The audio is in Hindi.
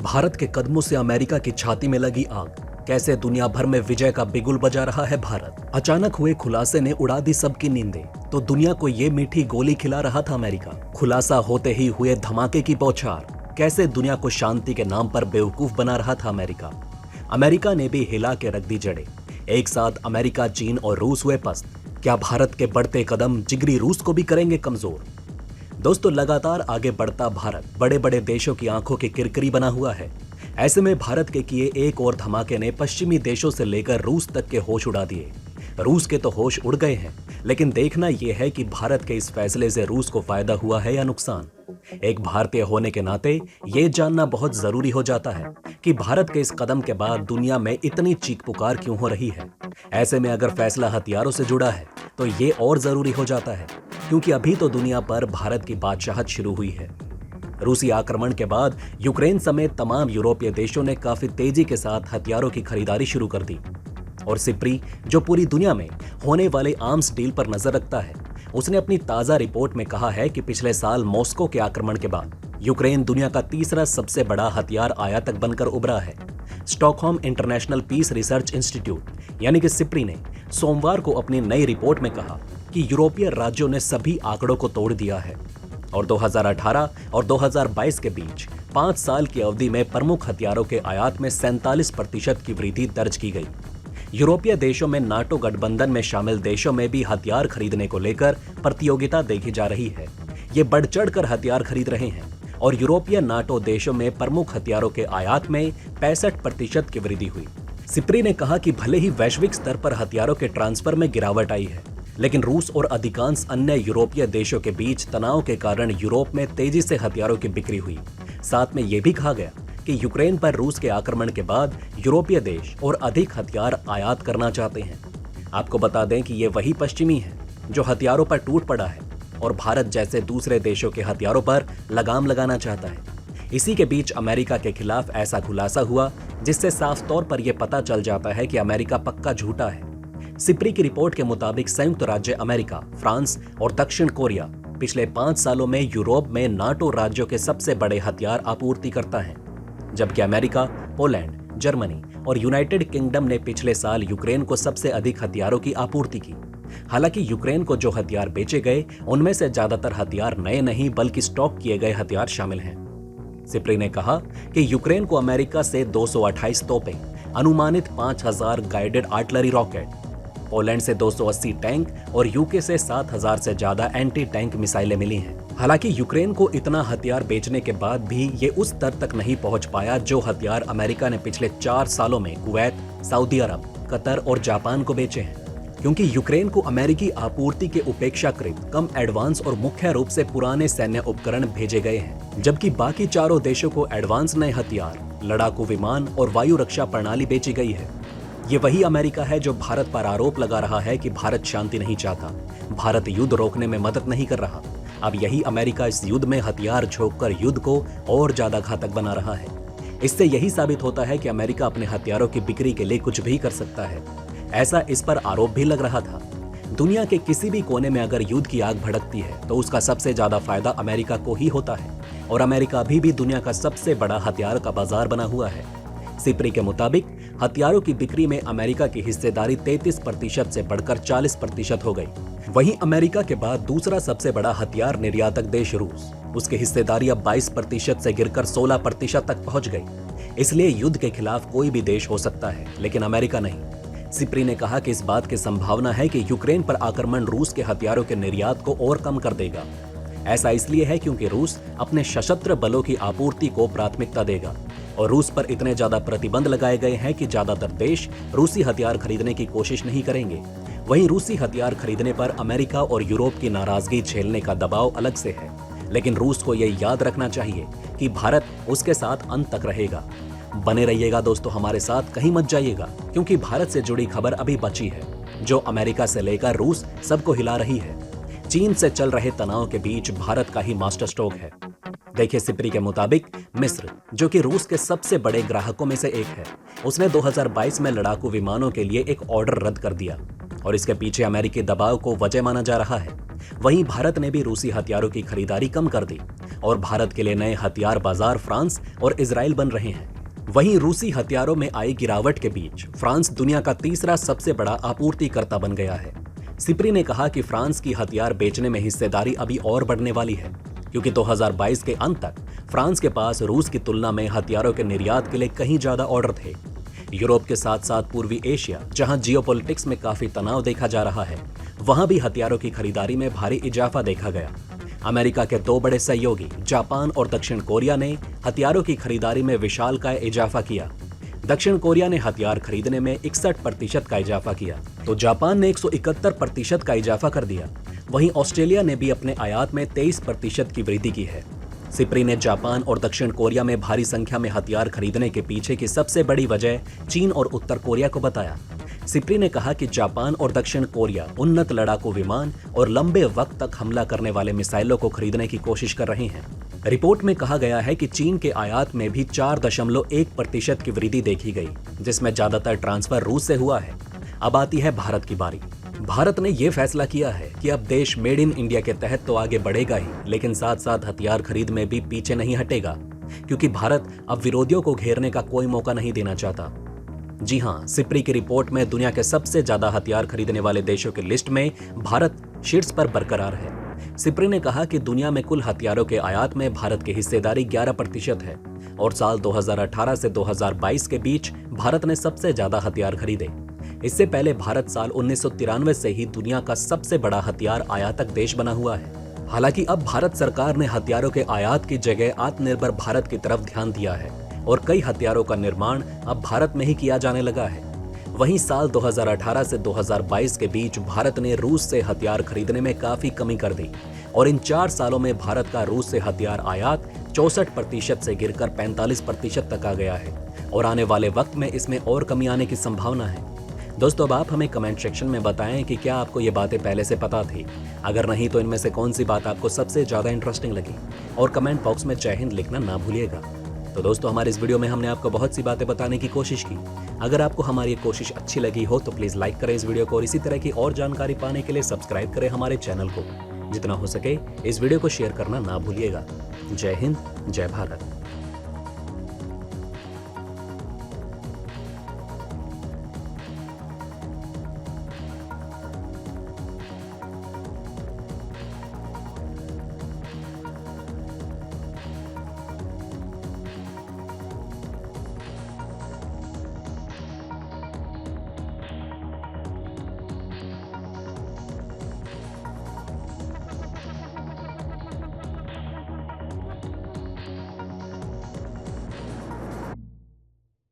भारत के कदमों से अमेरिका की छाती में लगी आग। कैसे दुनिया भर में विजय का बिगुल बजा रहा है भारत। अचानक हुए खुलासे ने उड़ा दी सबकी नींदें, तो दुनिया को ये मीठी गोली खिला रहा था अमेरिका। खुलासा होते ही हुए धमाके की बौछार। कैसे दुनिया को शांति के नाम पर बेवकूफ बना रहा था अमेरिका। अमेरिका ने भी हिला के रख दी जड़ें। एक साथ अमेरिका, चीन और रूस हुए पस्त। क्या भारत के बढ़ते कदम जिगरी रूस को भी करेंगे कमजोर। दोस्तों, लगातार आगे बढ़ता भारत बड़े बड़े देशों की आंखों की किरकिरी बना हुआ है। ऐसे में भारत के किए एक और धमाके ने पश्चिमी देशों से लेकर रूस तक के होश उड़ा दिए। रूस के तो होश उड़ गए हैं, लेकिन देखना यह है कि भारत के इस फैसले से रूस को फायदा हुआ है या नुकसान। एक भारतीय होने के नाते यह जानना बहुत जरूरी हो जाता है कि भारत के इस कदम के बाद दुनिया में इतनी चीख पुकार क्यों हो रही है। ऐसे में अगर फैसला हथियारों से जुड़ा है तो ये और जरूरी हो जाता है, क्योंकि अभी तो दुनिया पर भारत की बादशाहत शुरू हुई है। रूसी आक्रमण के बाद यूक्रेन समेत तमाम यूरोपीय देशों ने काफी तेजी के साथ हथियारों की खरीदारी शुरू कर दी। और सिप्री, जो पूरी दुनिया में होने वाले आर्म्स डील पर नजर रखता है, उसने अपनी ताजा रिपोर्ट में कहा है कि पिछले साल मॉस्को के आक्रमण के बाद यूक्रेन दुनिया का तीसरा सबसे बड़ा हथियार आयातक बनकर उभरा है। Stockholm International Peace Research Institute यानी कि सिप्री ने सोमवार को अपनी नई रिपोर्ट में कहा कि यूरोपीय राज्यों ने सभी आंकड़ों को तोड़ दिया है और 2018 और 2022 के बीच 5 साल की अवधि में प्रमुख हथियारों के आयात में 47% की वृद्धि दर्ज की गई। यूरोपीय देशों में नाटो गठबंधन में शामिल देशों में भी हथियार खरीदने को लेकर प्रतियोगिता देखी जा रही है। ये बढ़ चढ़कर हथियार खरीद रहे हैं और यूरोपीय नाटो देशों में प्रमुख हथियारों के आयात में 65% की वृद्धि हुई। सिप्री ने कहा कि भले ही वैश्विक स्तर पर हथियारों के ट्रांसफर में गिरावट आई है, लेकिन रूस और अधिकांश अन्य यूरोपीय देशों के बीच तनाव के कारण यूरोप में तेजी से हथियारों की बिक्री हुई। साथ में यह भी कहा गया कि यूक्रेन पर रूस के आक्रमण के बाद यूरोपीय देश और अधिक हथियार आयात करना चाहते हैं। आपको बता दें कि ये वही पश्चिमी है जो हथियारों पर टूट पड़ा है और भारत जैसे दूसरे देशों के हथियारों पर लगाम लगाना चाहता है। इसी के बीच अमेरिका के खिलाफ ऐसा खुलासा हुआ जिससे साफ तौर पर यह पता चल जाता है कि अमेरिका पक्का झूठा है। सिप्री की रिपोर्ट के मुताबिक संयुक्त राज्य अमेरिका, फ्रांस और दक्षिण कोरिया पिछले 5 सालों में यूरोप में नाटो राज्यों के सबसे बड़े हथियार आपूर्ति करता है, जबकि अमेरिका, पोलैंड, जर्मनी और यूनाइटेड किंगडम ने पिछले साल यूक्रेन को सबसे अधिक हथियारों की आपूर्ति की। हालांकि यूक्रेन को जो हथियार बेचे गए उनमें से ज्यादातर हथियार नए नहीं बल्कि स्टॉक किए गए हथियार शामिल हैं। सिप्री ने कहा कि यूक्रेन को अमेरिका से 228 तोपें, अनुमानित 5000 गाइडेड आर्टिलरी रॉकेट, पोलैंड से 280 टैंक और यूके से 7000 से ज्यादा एंटी टैंक मिसाइलें मिली हैं। हालांकि यूक्रेन को इतना हथियार बेचने के बाद भी ये उस स्तर तक नहीं पहुंच पाया जो हथियार अमेरिका ने पिछले 4 सालों में कुवैत, सऊदी अरब, कतर और जापान को बेचे हैं, क्योंकि यूक्रेन को अमेरिकी आपूर्ति के उपेक्षाकृत कम एडवांस और मुख्य रूप से पुराने सैन्य उपकरण भेजे गए हैं, जबकि बाकी चारों देशों को एडवांस नए हथियार, लड़ाकू विमान और वायु रक्षा प्रणाली बेची गई है। ये वही अमेरिका है जो भारत पर आरोप लगा रहा है कि भारत शांति नहीं चाहता, भारत युद्ध रोकने में मदद नहीं कर रहा। अब यही अमेरिका इस युद्ध में हथियार झोंककर युद्ध को और ज्यादा घातक बना रहा है। इससे यही साबित होता है कि अमेरिका अपने हथियारों की बिक्री के लिए कुछ भी कर सकता है। ऐसा इस पर आरोप भी लग रहा था। दुनिया के किसी भी कोने में अगर युद्ध की आग भड़कती है तो उसका सबसे ज्यादा फायदा अमेरिका को ही होता है, और अमेरिका अभी भी दुनिया का सबसे बड़ा हथियार का बाजार बना हुआ है। सिप्री के मुताबिक हथियारों की बिक्री में अमेरिका की हिस्सेदारी 33% से बढ़कर 40% हो गई। वहीं अमेरिका के बाद दूसरा सबसे बड़ा हथियार निर्यातक देश रूस, उसकी हिस्सेदारी अब 22% से गिरकर 16% तक पहुंच गई। इसलिए युद्ध के खिलाफ कोई भी देश हो सकता है, लेकिन अमेरिका नहीं। सिप्री ने कहा कि इस बात की संभावना है कि यूक्रेन पर आक्रमण रूस के हथियारों के निर्यात को और कम कर देगा। ऐसा इसलिए है क्योंकि रूस अपने सशस्त्र बलों की आपूर्ति को प्राथमिकता देगा और रूस पर इतने ज्यादा प्रतिबंध लगाए गए हैं कि ज्यादातर देश रूसी हथियार खरीदने की कोशिश नहीं करेंगे। वहीं रूसी हथियार खरीदने पर अमेरिका और यूरोप की नाराजगी झेलने का दबाव अलग से है, लेकिन रूस को यह याद रखना चाहिए कि भारत उसके साथ अंत तक रहेगा। बने रहिएगा दोस्तों हमारे साथ, कहीं मत जाइएगा, क्योंकि भारत से जुड़ी खबर अभी बची है जो अमेरिका से लेकर रूस सबको हिला रही है। चीन से चल रहे तनाव के बीच भारत का ही मास्टर स्ट्रोक है। देखिए, सिप्री के मुताबिक मिस्र, जो कि रूस के सबसे बड़े ग्राहकों में से एक है, उसने 2022 में लड़ाकू विमानों के लिए एक ऑर्डर रद्द कर दिया। और इसके पीछे अमेरिकी दबाव को वजह माना जा रहा है। वहीं भारत ने भी रूसी हथियारों की खरीदारी कम कर दी और भारत के लिए नए हथियार बाजार फ्रांस और इजराइल बन रहे हैं। वहीं रूसी हथियारों में आई गिरावट के बीच फ्रांस दुनिया का तीसरा सबसे बड़ा आपूर्तिकर्ता बन गया है। सिप्री ने कहा कि फ्रांस की हथियार बेचने में हिस्सेदारी अभी और बढ़ने वाली है, क्योंकि 2022 के अंत तक फ्रांस के पास रूस की तुलना में हथियारों के निर्यात के लिए कहीं ज्यादा ऑर्डर थे। यूरोप के साथ साथ पूर्वी एशिया, जहां जियोपॉलिटिक्स में काफी तनाव देखा जा रहा है, वहां भी हथियारों की खरीदारी में भारी इजाफा देखा गया। अमेरिका के दो बड़े सहयोगी जापान और दक्षिण कोरिया ने हथियारों की खरीदारी में विशालकाय इजाफा किया। दक्षिण कोरिया ने हथियार खरीदने में 61% का इजाफा किया, तो जापान ने 171% का इजाफा कर दिया। वहीं ऑस्ट्रेलिया ने भी अपने आयात में 23% की वृद्धि की है। सिप्री ने जापान और दक्षिण कोरिया में भारी संख्या में हथियार खरीदने के पीछे की सबसे बड़ी वजह चीन और उत्तर कोरिया को बताया। सिप्री ने कहा कि जापान और दक्षिण कोरिया उन्नत लड़ाकू विमान और लंबे वक्त तक हमला करने वाले मिसाइलों को खरीदने की कोशिश कर रहे हैं। रिपोर्ट में कहा गया है कि चीन के आयात में भी 4.1% की वृद्धि देखी गई, जिसमें ज्यादातर ट्रांसफर रूस से हुआ है। अब आती है भारत की बारी। भारत ने यह फैसला किया है कि अब देश मेड इन इंडिया के तहत तो आगे बढ़ेगा ही, लेकिन साथ साथ हथियार खरीद में भी पीछे नहीं हटेगा, क्योंकि भारत अब विरोधियों को घेरने का कोई मौका नहीं देना चाहता। जी हां, सिप्री की रिपोर्ट में दुनिया के सबसे ज्यादा हथियार खरीदने वाले देशों की लिस्ट में भारत शीर्ष पर बरकरार है। सिप्री ने कहा कि दुनिया में कुल हथियारों के आयात में भारत की हिस्सेदारी 11% है और साल 2018 से 2022 के बीच भारत ने सबसे ज्यादा हथियार खरीदे। इससे पहले भारत साल 1993 से ही दुनिया का सबसे बड़ा हथियार आयातक देश बना हुआ है। हालांकि अब भारत सरकार ने हथियारों के आयात की जगह आत्मनिर्भर भारत की तरफ ध्यान दिया है और कई हथियारों का निर्माण अब भारत में ही किया जाने लगा है। वहीं साल 2018 से 2022 के बीच भारत ने रूस से हथियार खरीदने में काफी कमी कर दी और इन 4 सालों में भारत का रूस से हथियार आयात 64% से गिरकर 45% तक आ गया है और आने वाले वक्त में इसमें और कमी आने की संभावना है। दोस्तों, अब आप हमें कमेंट सेक्शन में बताएं कि क्या आपको ये बातें पहले से पता थी। अगर नहीं तो इनमें से कौन सी बात आपको सबसे ज्यादा इंटरेस्टिंग लगी, और कमेंट बॉक्स में जय हिंद लिखना ना भूलिएगा। तो दोस्तों, हमारे इस वीडियो में हमने आपको बहुत सी बातें बताने की कोशिश की। अगर आपको हमारी ये कोशिश अच्छी लगी हो तो प्लीज लाइक करें इस वीडियो को और इसी तरह की और जानकारी पाने के लिए सब्सक्राइब करें हमारे चैनल को। जितना हो सके इस वीडियो को शेयर करना ना भूलिएगा। जय हिंद, जय भारत।